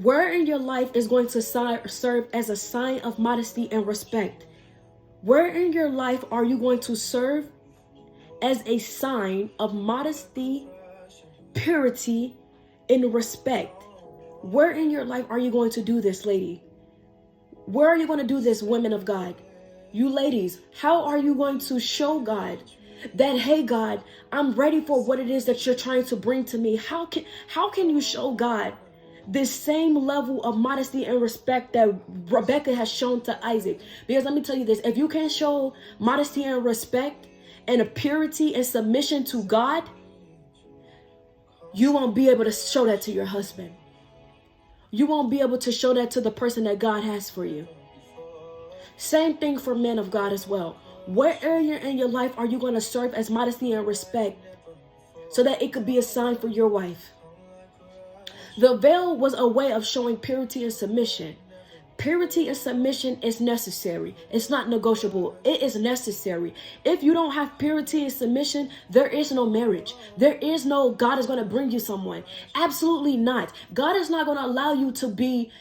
Where in your life is going to serve as a sign of modesty and respect? Where in your life are you going to serve as a sign of modesty, purity, and respect? Where in your life are you going to do this, lady? Where are you going to do this, women of God? You ladies, how are you going to show God that, hey God, I'm ready for what it is that you're trying to bring to me? How can you show God this same level of modesty and respect that Rebecca has shown to Isaac? Because let me tell you this, if you can't show modesty and respect and a purity and submission to God, you won't be able to show that to your husband. You won't be able to show that to the person that God has for you. Same thing for men of God as well. Where area in your life are you going to serve as modesty and respect so that it could be a sign for your wife? The veil was a way of showing purity and submission. Purity and submission is necessary. It's not negotiable. It is necessary. If you don't have purity and submission, there is no marriage. There is no God is going to bring you someone. Absolutely not. God is not going to allow you to be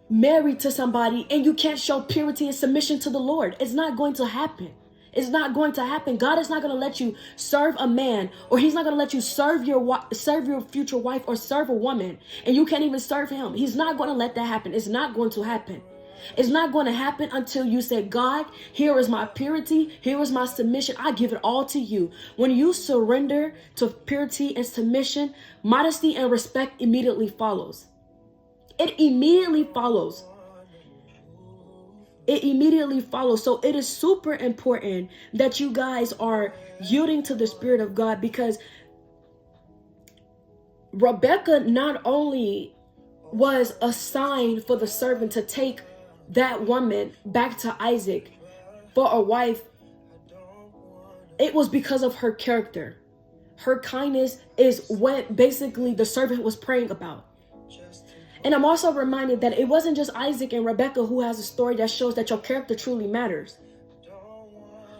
married to somebody and you can't show purity and submission to the Lord. It's not going to happen. It's not going to happen. God is not going to let you serve a man, or he's not going to let you serve your future wife or serve a woman and you can't even serve him. He's not going to let that happen. It's not going to happen. It's not going to happen until you say, God, here is my purity. Here is my submission. I give it all to you. When you surrender to purity and submission, modesty and respect immediately follows. It immediately follows. It immediately follows. So it is super important that you guys are yielding to the Spirit of God, because Rebecca not only was a sign for the servant to take that woman back to Isaac for a wife, it was because of her character. Her kindness is what basically the servant was praying about. And I'm also reminded that it wasn't just Isaac and Rebecca who has a story that shows that your character truly matters.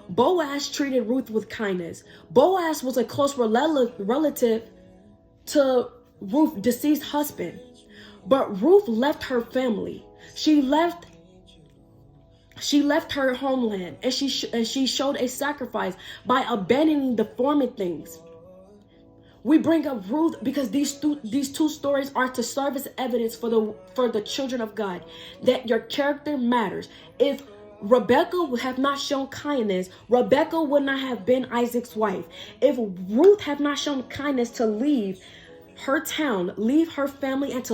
Boaz treated Ruth with kindness. Boaz was a close relative to Ruth's deceased husband. But Ruth left her family. She left her homeland, and she showed a sacrifice by abandoning the former things. We bring up Ruth because these two stories are to serve as evidence for the children of God that your character matters. If Rebecca would have not shown kindness, Rebecca would not have been Isaac's wife. If Ruth had not shown kindness to leave her town, leave her family, and to